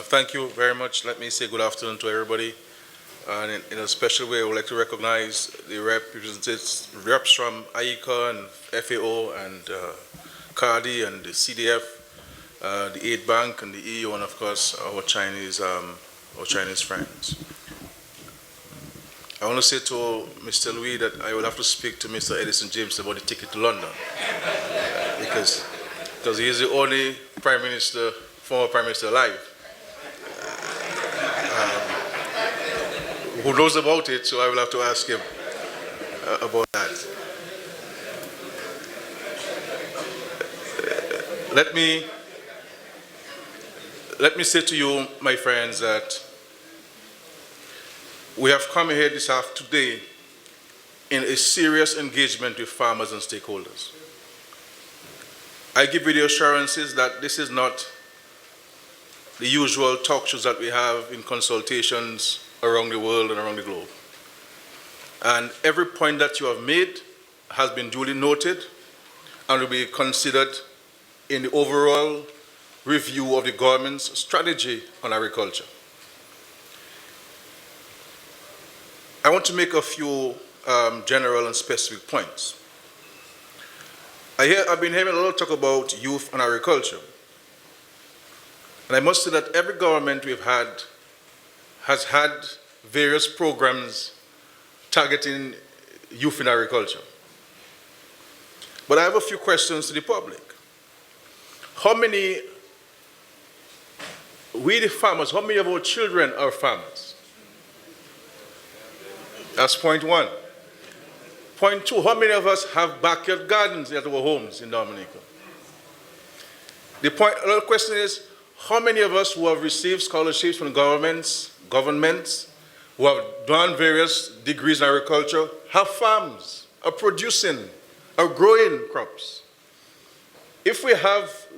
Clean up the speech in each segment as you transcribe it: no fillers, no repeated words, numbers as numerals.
Thank you very much. Let me say good afternoon to everybody. And in a special way, I would like to recognize the reps from IECA and FAO and CARDI and the CDF, the Aid Bank and the EU, and of course our Chinese friends. I want to say to Mr. Louis that I will have to speak to Mr. Edison James about the ticket to London, because he is the only former Prime Minister alive who knows about it, so I will have to ask him about that. Let me say to you, my friends, that we have come here today in a serious engagement with farmers and stakeholders. I give you the assurances that this is not the usual talk shows that we have in consultations around the world and around the globe. And every point that you have made has been duly noted and will be considered in the overall review of the government's strategy on agriculture. I want to make a few general and specific points. I've been hearing a lot of talk about youth and agriculture. And I must say that every government we've had has had various programs targeting youth in agriculture. But I have a few questions to the public. How many of our children are farmers? That's point one. Point two, how many of us have backyard gardens at our homes in Dominica? Another question is, how many of us who have received scholarships from governments, who have done various degrees in agriculture, have farms, are producing, are growing crops? If we have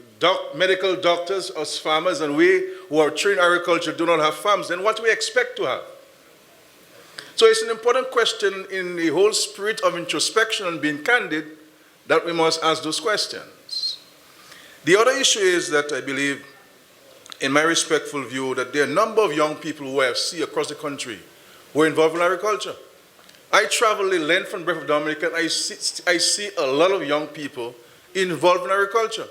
medical doctors as farmers and we who are trained in agriculture do not have farms, then what do we expect to have? So it's an important question in the whole spirit of introspection and being candid that we must ask those questions. The other issue is that I believe, in my respectful view, that there are a number of young people who I see across the country who are involved in agriculture. I travel the length and breadth of Dominica and I see a lot of young people involved in agriculture.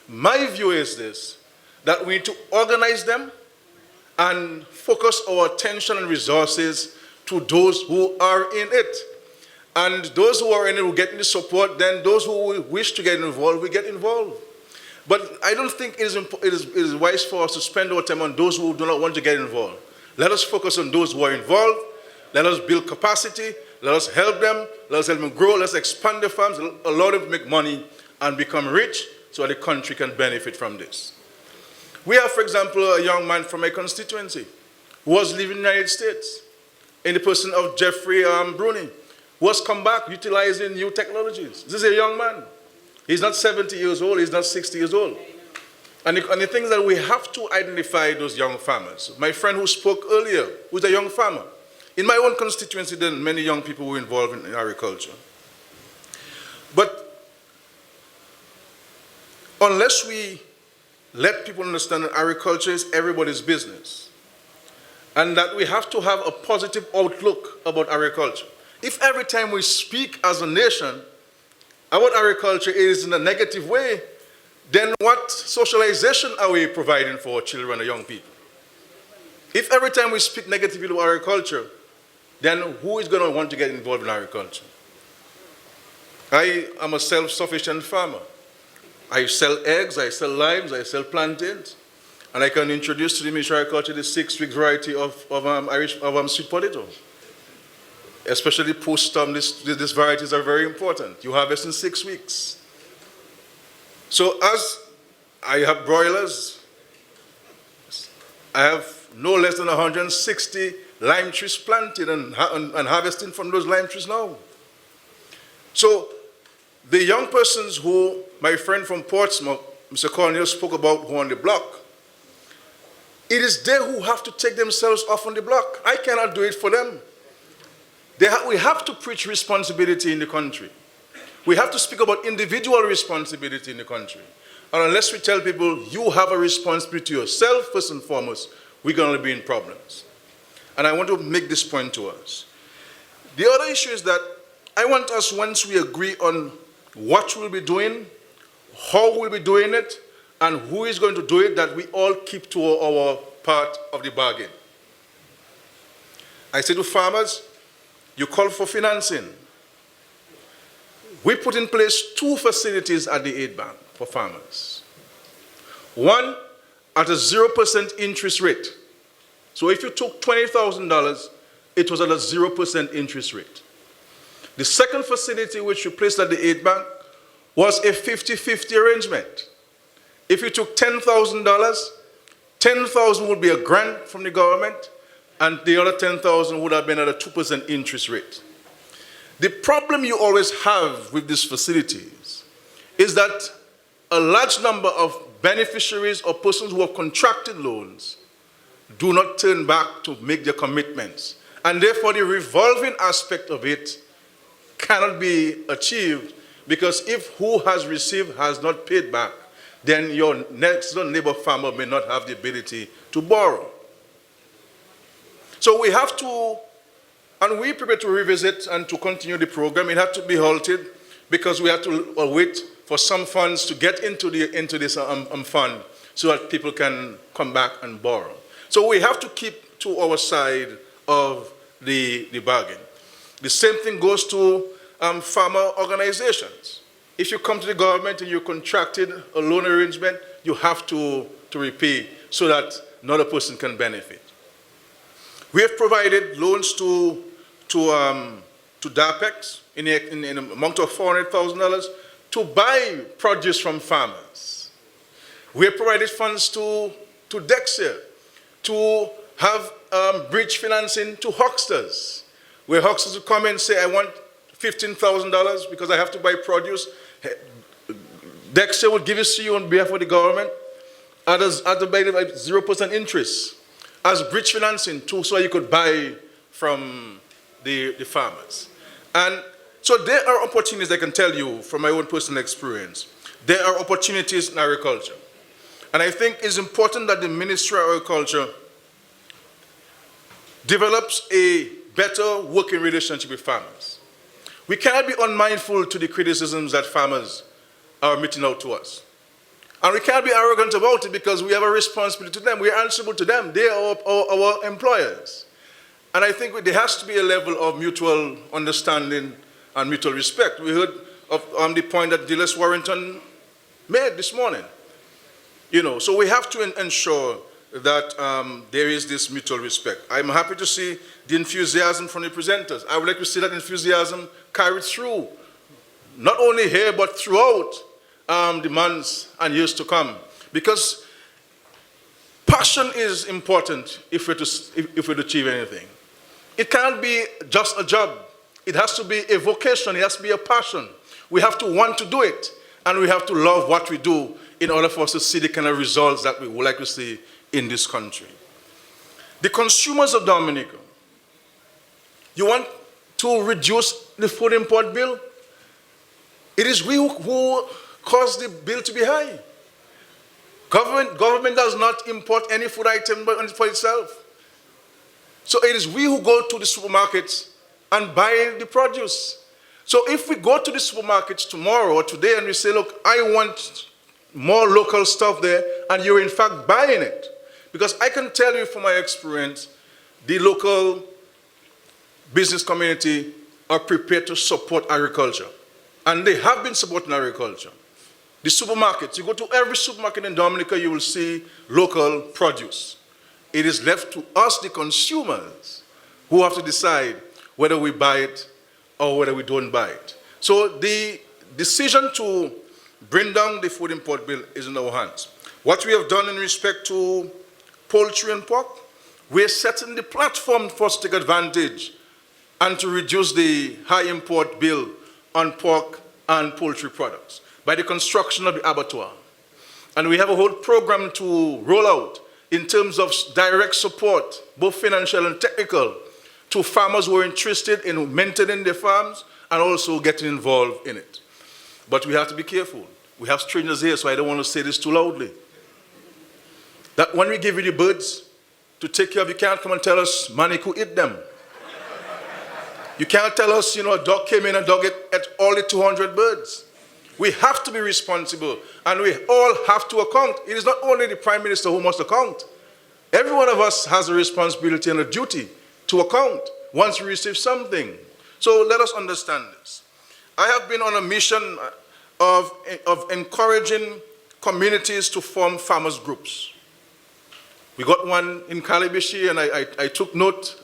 My view is this, that we need to organize them and focus our attention and resources to those who are in it. And those who are in it will get the support, then those who wish to get involved will get involved. But I don't think it is wise for us to spend our time on those who do not want to get involved. Let us focus on those who are involved. Let us build capacity. Let us help them. Let us help them grow. Let's expand their farms. Allow them to make money and become rich so that the country can benefit from this. We have, for example, a young man from my constituency who was living in the United States, in the person of Jeffrey Bruni, who has come back utilizing new technologies. This is a young man. He's not 70 years old, he's not 60 years old. And the thing is that we have to identify those young farmers. My friend who spoke earlier, who's a young farmer. In my own constituency, there are many young people who are involved in agriculture. But unless we let people understand that agriculture is everybody's business, and that we have to have a positive outlook about agriculture. If every time we speak as a nation about agriculture is in a negative way, then what socialization are we providing for our children and young people? If every time we speak negatively about agriculture, then who is going to want to get involved in agriculture? I am a self-sufficient farmer. I sell eggs, I sell limes, I sell plantains, and I can introduce to the Ministry of Agriculture the 6-week variety of sweet potatoes. Especially post-storm, these varieties are very important. You harvest in 6 weeks. So as I have broilers, I have no less than 160 lime trees planted and harvesting from those lime trees now. So the young persons who my friend from Portsmouth, Mr. Cornell, spoke about who are on the block, it is they who have to take themselves off on the block. I cannot do it for them. We have to preach responsibility in the country. We have to speak about individual responsibility in the country. And unless we tell people, you have a responsibility to yourself, first and foremost, we're going to be in problems. And I want to make this point to us. The other issue is that I want us, once we agree on what we'll be doing, how we'll be doing it, and who is going to do it, that we all keep to our part of the bargain. I say to farmers, you call for financing. We put in place 2 facilities at the aid bank for farmers. One at a 0% interest rate. So if you took $20,000, it was at a 0% interest rate. The second facility which we placed at the aid bank was a 50-50 arrangement. If you took $10,000, $10,000 would be a grant from the government, and the other $10,000 would have been at a 2% interest rate. The problem you always have with these facilities is that a large number of beneficiaries or persons who have contracted loans do not turn back to make their commitments. And therefore, the revolving aspect of it cannot be achieved, because if who has received has not paid back, then your next door neighbor farmer may not have the ability to borrow. So we have to, and we prepare to revisit and to continue the program. It had to be halted because we had to wait for some funds to get into this fund so that people can come back and borrow. So we have to keep to our side of the bargain. The same thing goes to farmer organizations. If you come to the government and you contracted a loan arrangement, you have to repay so that another person can benefit. We have provided loans to DAPEX in an amount of $400,000 to buy produce from farmers. We have provided funds to Dexia to have bridge financing to hucksters, where hucksters will come and say, I want $15,000 because I have to buy produce. Dexia will give it to you on behalf of the government at 0% interest as bridge financing too, so you could buy from the farmers. And so there are opportunities, I can tell you from my own personal experience. There are opportunities in agriculture. And I think it's important that the Ministry of Agriculture develops a better working relationship with farmers. We cannot be unmindful to the criticisms that farmers are meting out to us. And we can't be arrogant about it because we have a responsibility to them. We are answerable to them. They are our employers. And I think there has to be a level of mutual understanding and mutual respect. We heard of the point that Dillis Warrington made this morning. So we have to ensure that there is this mutual respect. I'm happy to see the enthusiasm from the presenters. I would like to see that enthusiasm carried through, not only here, but throughout the months and years to come. Because passion is important if we're to achieve anything. It can't be just a job. It has to be a vocation. It has to be a passion. We have to want to do it, and we have to love what we do in order for us to see the kind of results that we would like to see in this country. The consumers of Dominica, you want to reduce the food import bill? It is we who caused the bill to be high. Government does not import any food item for itself. So it is we who go to the supermarkets and buy the produce. So if we go to the supermarkets tomorrow or today and we say, look, I want more local stuff there, and you're in fact buying it. Because I can tell you from my experience, the local business community are prepared to support agriculture. And they have been supporting agriculture. The supermarkets, you go to every supermarket in Dominica, you will see local produce. It is left to us, the consumers, who have to decide whether we buy it or whether we don't buy it. So the decision to bring down the food import bill is in our hands. What we have done in respect to poultry and pork, we're setting the platform for us to take advantage and to reduce the high import bill on pork and poultry products by the construction of the abattoir. And we have a whole program to roll out in terms of direct support, both financial and technical, to farmers who are interested in maintaining their farms and also getting involved in it. But we have to be careful. we have strangers here, so I don't want to say this too loudly. That when we give you the birds to take care of, you can't come and tell us money could eat them. You can't tell us, a dog came in and dog ate all the 200 birds. We have to be responsible, and we all have to account. It is not only the Prime Minister who must account. Every one of us has a responsibility and a duty to account once we receive something. So let us understand this. I have been on a mission of encouraging communities to form farmers' groups. We got one in Calibishi, and I took note.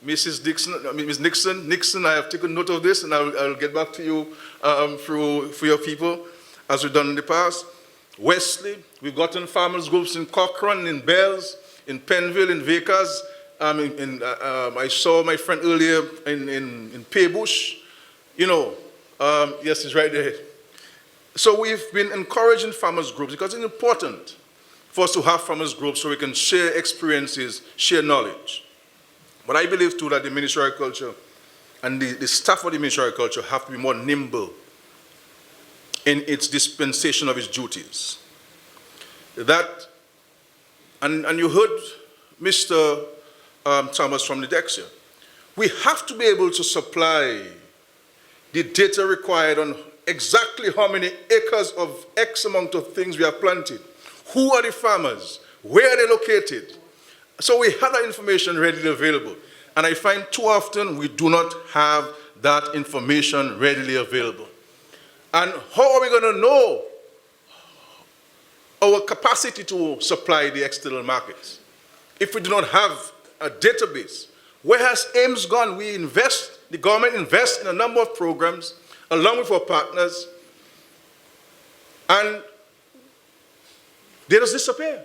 Mrs. Nixon, I have taken note of this, and I'll get back to you for your people, as we've done in the past. Wesley, we've gotten farmers groups in Cochrane, in Bells, in Penville, in Vickers. I saw my friend earlier in Paybush. Yes, he's right there. So we've been encouraging farmers groups because it's important for us to have farmers groups so we can share experiences, share knowledge. But I believe too that the Ministry of Agriculture and the staff of the Ministry of Agriculture have to be more nimble in its dispensation of its duties. And you heard Mr. Thomas from the Dexia. We have to be able to supply the data required on exactly how many acres of X amount of things we have planted. Who are the farmers? Where are they located? So we have that information readily available. And I find too often we do not have that information readily available. And how are we going to know our capacity to supply the external markets if we do not have a database? Where has AIMS gone? The government invests in a number of programs along with our partners, and they just disappear.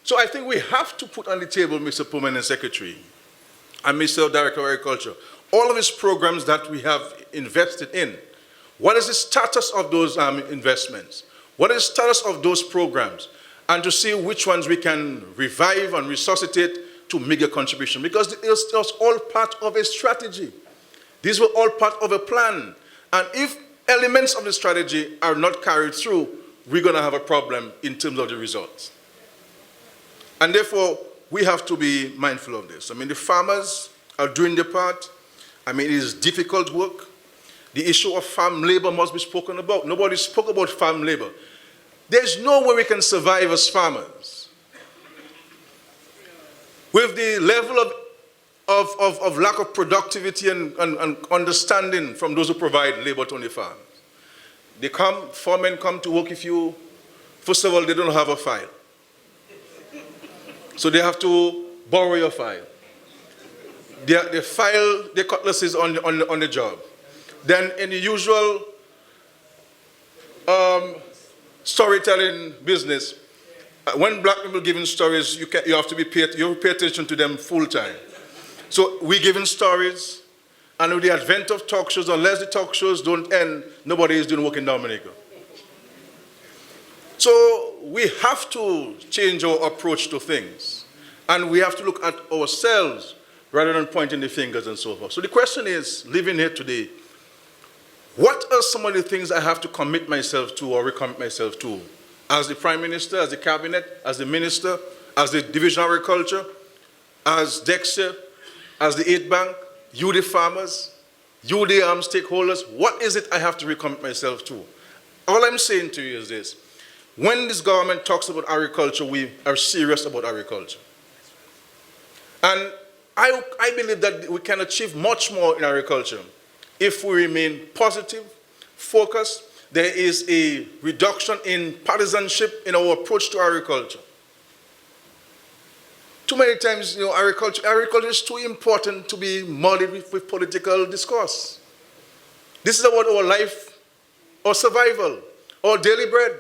So I think we have to put on the table, Mr. Permanent Secretary and Mr. Director of Agriculture, all of these programs that we have invested in. What is the status of those investments? What is the status of those programs? And to see which ones we can revive and resuscitate to make a contribution. Because it was all part of a strategy. These were all part of a plan. And if elements of the strategy are not carried through, we're going to have a problem in terms of the results. And therefore, we have to be mindful of this. I mean, the farmers are doing their part. I mean, it is difficult work. The issue of farm labor must be spoken about. Nobody spoke about farm labor. There's no way we can survive as farmers with the level of lack of productivity and understanding from those who provide labor on the farms. Foremen come to work if you, first of all, they don't have a file. So they have to borrow your file. They file their cutlasses on the job. Then in the usual storytelling business, when black people giving stories, you have to pay attention to them full time. So we're giving stories, and with the advent of talk shows, unless the talk shows don't end, nobody is doing work in Dominica. So we have to change our approach to things, and we have to look at ourselves rather than pointing the fingers and so forth. So the question is, living here today, what are some of the things I have to commit myself to or recommit myself to? As the Prime Minister, as the Cabinet, as the Minister, as the Division of Agriculture, as DEXA, as the Aid Bank, you the farmers, you the stakeholders, what is it I have to recommit myself to? All I'm saying to you is this. When this government talks about agriculture, we are serious about agriculture. And I believe that we can achieve much more in agriculture if we remain positive, focused. There is a reduction in partisanship in our approach to agriculture. Too many times, agriculture is too important to be muddied with political discourse. This is about our life, our survival, our daily bread.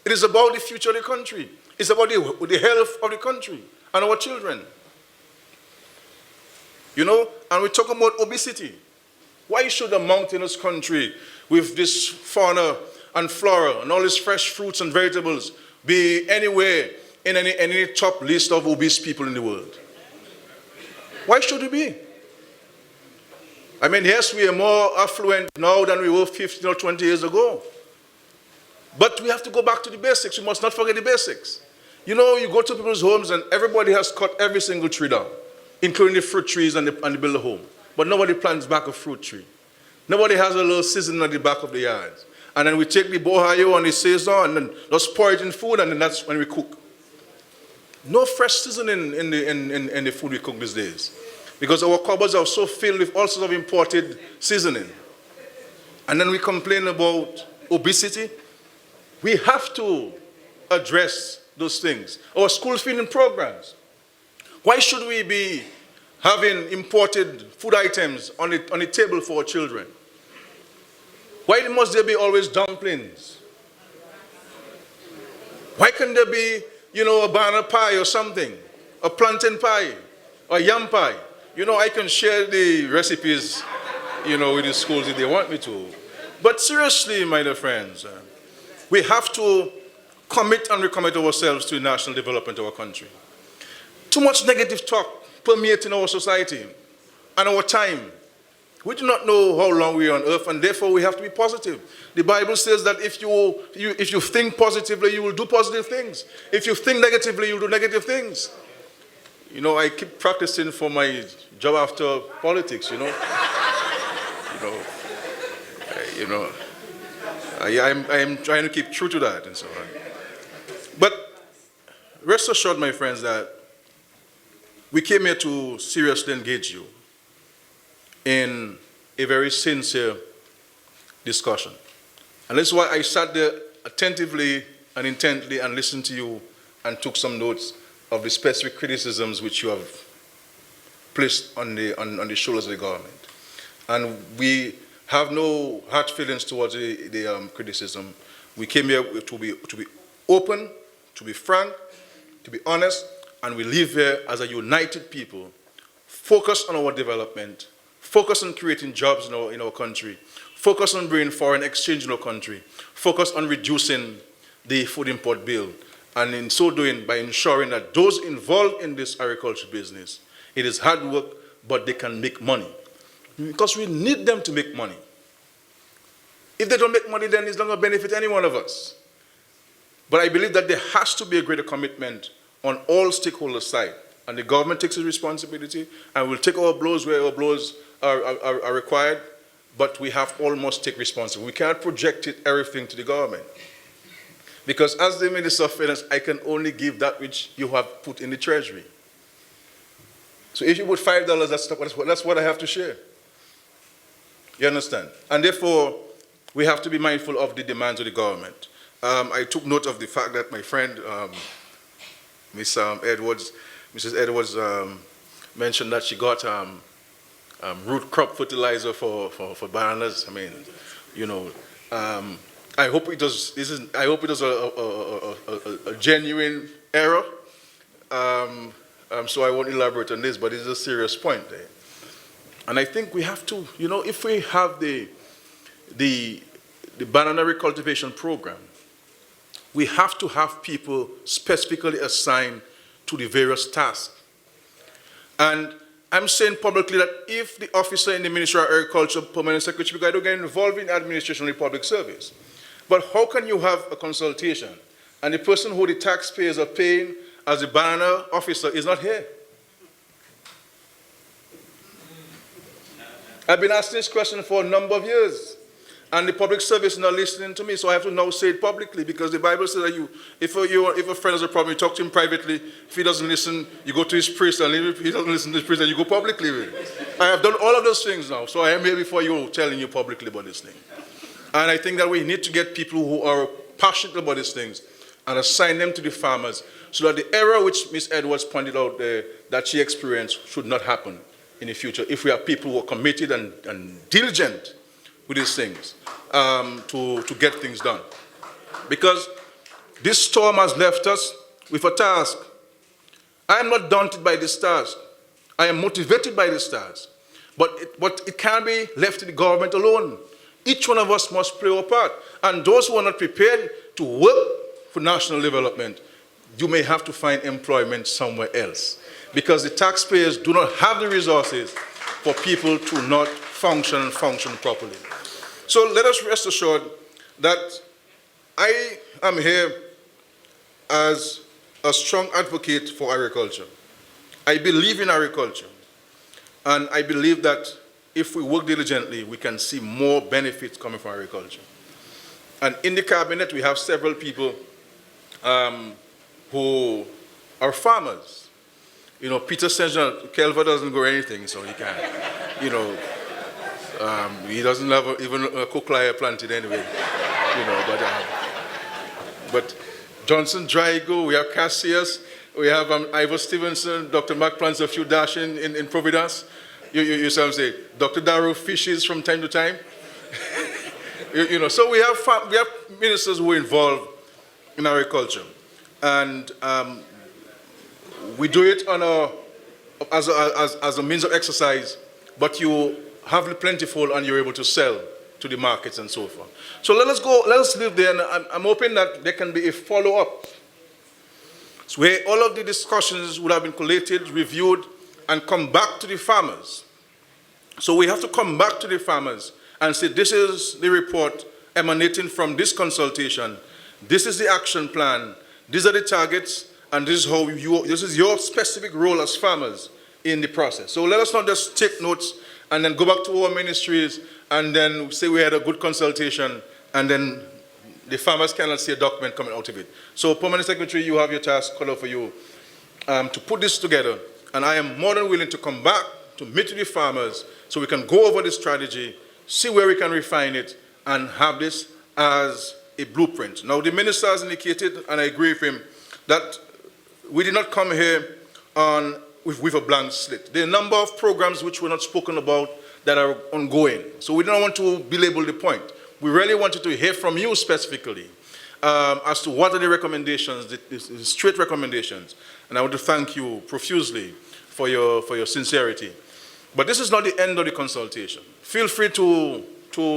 It is about the future of the country. It's about the health of the country and our children. And we talk about obesity. Why should a mountainous country with this fauna and flora and all these fresh fruits and vegetables be anywhere in any top list of obese people in the world? Why should it be? I mean, yes, we are more affluent now than we were 15 or 20 years ago. But we have to go back to the basics. We must not forget the basics. You know, you go to people's homes and everybody has cut every single tree down, including the fruit trees and they build a home. But nobody plants back a fruit tree. Nobody has a little seasoning at the back of the yard. And then we take the bohayo and the saison and then just pour it in food, and then that's when we cook. No fresh seasoning in the food we cook these days, because our cupboards are so filled with all sorts of imported seasoning. And then we complain about obesity. We have to address those things. Our school feeding programs. Why should we be having imported food items on the table for our children? Why must there be always dumplings? Why can't there be, you know, a banana pie or something? A plantain pie, or yam pie? You know, I can share the recipes, you know, with the schools if they want me to. But seriously, my dear friends, we have to commit and recommit ourselves to the national development of our country. Too much negative talk permeating our society and our time. We do not know how long we are on earth, and therefore we have to be positive. The Bible says that if you think positively, you will do positive things. If you think negatively, you'll do negative things. You know, I keep practicing for my job after politics, you know. I am trying to keep true to that and so on. But rest assured, my friends, that we came here to seriously engage you in a very sincere discussion. And that's why I sat there attentively and intently and listened to you and took some notes of the specific criticisms which you have placed on the shoulders of the government. And we have no hard feelings towards the criticism. We came here to be open, to be frank, to be honest, and we live here as a united people, focused on our development, focus on creating jobs in our country, focus on bringing foreign exchange in our country, focus on reducing the food import bill, and in so doing, by ensuring that those involved in this agriculture business, it is hard work, but they can make money. Because we need them to make money. If they don't make money, then it's not going to benefit any one of us. But I believe that there has to be a greater commitment on all stakeholders' side. And the government takes its responsibility, and we'll take our blows where our blows are required, but we have almost take responsibility. We can't project everything to the government. Because as the Minister of Finance, I can only give that which you have put in the treasury. So if you put $5, that's what I have to share. You understand? And therefore, we have to be mindful of the demands of the government. I took note of the fact that my friend, Mrs. Edwards mentioned that she got root crop fertilizer for bananas. I mean, you know, I hope it was a genuine error. So I won't elaborate on this, but it's a serious point there. And I think we have to, you know, if we have the banana recultivation program, we have to have people specifically assigned to the various tasks. And I'm saying publicly that if the officer in the Ministry of Agriculture, Permanent Secretary, because I don't get involved in administration and public service. But how can you have a consultation and the person who the taxpayers are paying as a banana officer is not here? I've been asking this question for a number of years, and the public service is not listening to me, so I have to now say it publicly, because the Bible says that if a friend has a problem, you talk to him privately. If he doesn't listen, you go to his priest, and if he doesn't listen to his priest, then you go publicly with it. I have done all of those things now, so I am here before you telling you publicly about this thing. And I think that we need to get people who are passionate about these things and assign them to the farmers, so that the error which Ms. Edwards pointed out there that she experienced should not happen in the future, if we have people who are committed and diligent with these things to get things done. Because this storm has left us with a task. I am not daunted by this task. I am motivated by this task. But it can't be left to the government alone. Each one of us must play our part. And those who are not prepared to work for national development, you may have to find employment somewhere else. Because the taxpayers do not have the resources for people to not function properly. So let us rest assured that I am here as a strong advocate for agriculture. I believe in agriculture, and I believe that if we work diligently, we can see more benefits coming from agriculture. And in the cabinet, we have several people who are farmers. You know, Peter St. John, Kelva doesn't grow anything, so he can't. You know, he doesn't have even a cochlear planted anyway. You know, but Johnson Drygo, we have Cassius, we have Ivor Stevenson, Dr. Mark plants a few dash in Providence. You say, Dr. Darrow fishes from time to time. You know, so we have ministers who are involved in agriculture, and we do it on as a means of exercise. But you have the plentiful, and you're able to sell to the markets and so forth. So let us live there, and I'm hoping that there can be a follow-up, so where all of the discussions would have been collated, reviewed, and come back to the farmers. So we have to come back to the farmers and say, this is the report emanating from this consultation, this is the action plan, these are the targets, and this is your specific role as farmers in the process. So let us not just take notes and then go back to our ministries and then say we had a good consultation, and then the farmers cannot see a document coming out of it. So, Permanent Secretary, you have your task cut out for you to put this together, and I am more than willing to come back to meet with the farmers so we can go over the strategy, see where we can refine it, and have this as a blueprint. Now, the minister has indicated, and I agree with him, that we did not come here with a blank slate. There are a number of programs which were not spoken about that are ongoing. So we don't want to belabor the point. We really wanted to hear from you specifically as to what are the recommendations, the straight recommendations. And I want to thank you profusely for your sincerity. But this is not the end of the consultation. Feel free to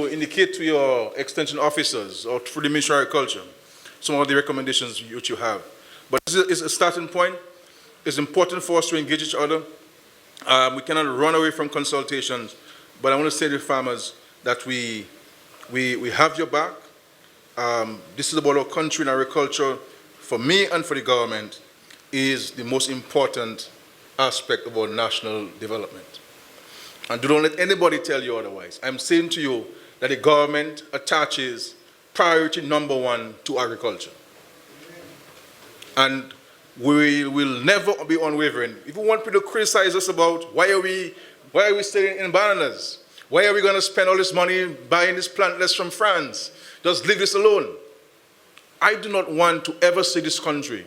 indicate to your extension officers or through the Ministry of Agriculture some of the recommendations which you have. But this is a starting point. It's important for us to engage each other. We cannot run away from consultations. But I want to say to the farmers that we have your back. This is about our country, and agriculture, for me and for the government, is the most important aspect of our national development. And do not let anybody tell you otherwise. I'm saying to you that the government attaches priority number one to agriculture. And we will never be unwavering. If you want people to criticize us about why are we staying in bananas? Why are we going to spend all this money buying this plantless from France? Just leave this alone. I do not want to ever see this country,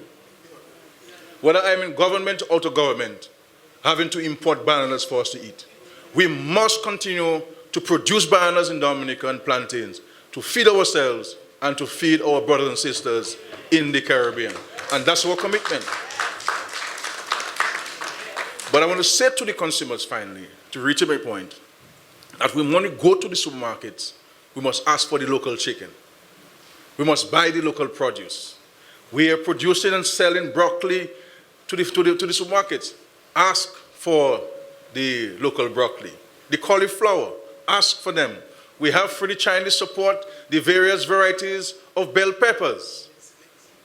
whether I'm in government or out of government, having to import bananas for us to eat. We must continue to produce bananas in Dominica and plantains to feed ourselves and to feed our brothers and sisters in the Caribbean. And that's our commitment. But I want to say to the consumers finally, to reach my point, that when we go to the supermarkets, we must ask for the local chicken. We must buy the local produce. We are producing and selling broccoli to the supermarkets. Ask for the local broccoli. The cauliflower, ask for them. We have for the Chinese support the various varieties of bell peppers.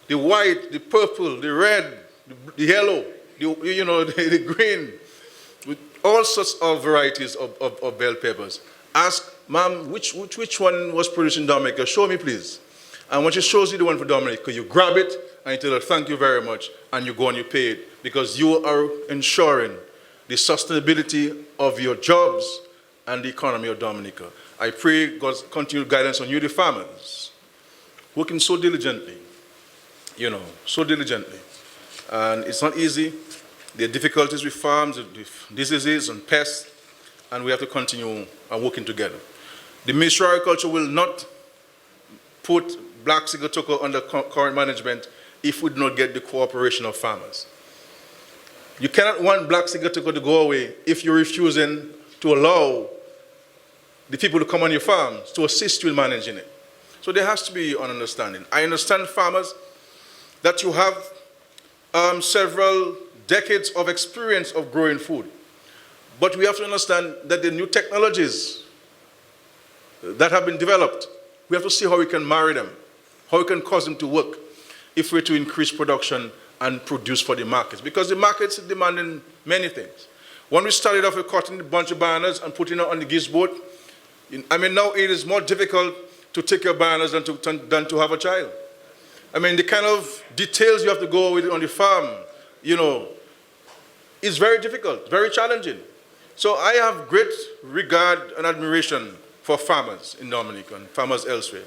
The white, the purple, the red, the yellow, the green. With all sorts of varieties of bell peppers. Ask, ma'am, which one was produced in Dominica? Show me, please. And when she shows you the one for Dominica, you grab it and you tell her, thank you very much, and you go and you pay it, because you are ensuring the sustainability of your jobs and the economy of Dominica. I pray God's continued guidance on you, the farmers, working so diligently, so diligently. And it's not easy. There are difficulties with farms, with diseases and pests, and we have to continue working together. The Ministry of Agriculture will not put Black Sigatoka under current management if we do not get the cooperation of farmers. You cannot want Black Sigatoka to go away if you're refusing to allow the people to come on your farms to assist you in managing it. So there has to be an understanding. I understand, farmers, that you have several decades of experience of growing food. But we have to understand that the new technologies that have been developed, we have to see how we can marry them. how we can cause them to work if we're to increase production and produce for the markets. Because the markets are demanding many things. When we started off with cutting a bunch of bananas and putting it on the geese boat, I mean, now it is more difficult to take your bananas than to have a child. I mean, the kind of details you have to go with on the farm, you know, is very difficult, very challenging. So I have great regard and admiration for farmers in Dominica and farmers elsewhere.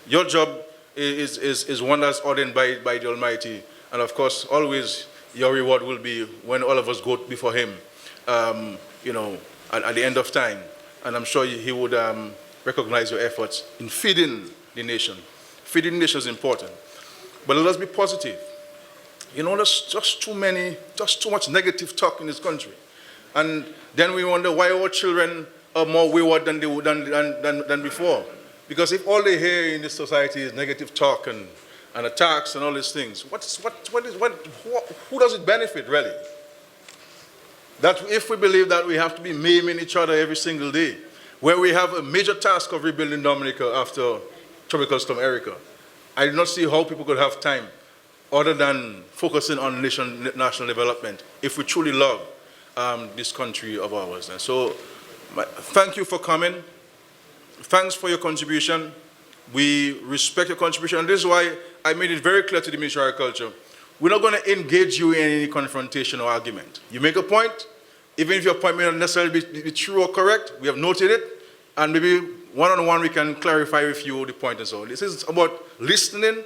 Your job is one that's ordained by the Almighty. And of course, always your reward will be when all of us go before Him, you know, at the end of time. And I'm sure He would recognize your efforts in feeding the nation. Feeding the nation is important. But let us be positive. You know, there's just too much negative talk in this country. And then we wonder why our children are more wayward than before. Because if all they hear in this society is negative talk and attacks and all these things, who does it benefit, really? That if we believe that we have to be maiming each other every single day, where we have a major task of rebuilding Dominica after Tropical Storm Erica, I do not see how people could have time other than focusing on national development if we truly love this country of ours. And so, thank you for coming. Thanks for your contribution. We respect your contribution. And this is why I made it very clear to the Ministry of Agriculture. We're not going to engage you in any confrontation or argument. You make a point, even if your point may not necessarily be true or correct, we have noted it, and maybe one-on-one we can clarify with you the point and so on. This is about listening,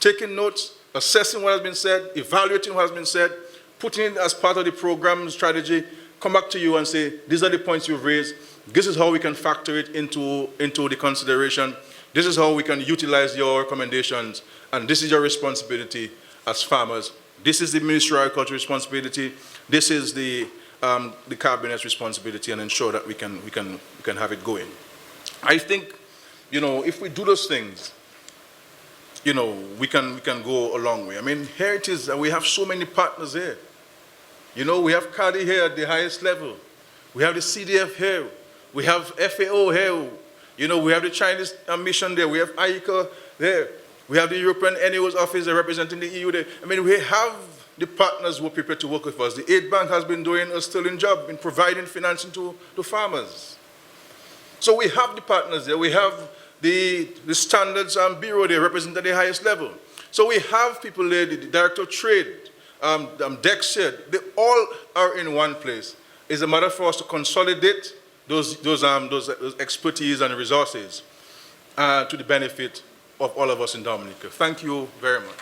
taking notes, assessing what has been said, evaluating what has been said, putting it as part of the program strategy, come back to you and say, these are the points you've raised, this is how we can factor it into the consideration, this is how we can utilize your recommendations, and this is your responsibility as farmers. This is the Ministry of Agriculture responsibility, this is the Cabinet's responsibility, and ensure that we can have it going. I think, you know, if we do those things, you know, we can go a long way. I mean, here it is, we have so many partners here. You know, we have CADI here at the highest level. We have the CDF here. We have FAO here. You know, we have the Chinese mission there. We have ICA there. We have the European NAO's office representing the EU there. I mean, we have the partners who are prepared to work with us. The Aid Bank has been doing a sterling job in providing financing to farmers. So we have the partners there. We have the Standards Bureau there representing at the highest level. So we have people there, the Director of Trade, Dex here. They all are in one place. It's a matter for us to consolidate those expertise and resources to the benefit of all of us in Dominica. Thank you very much.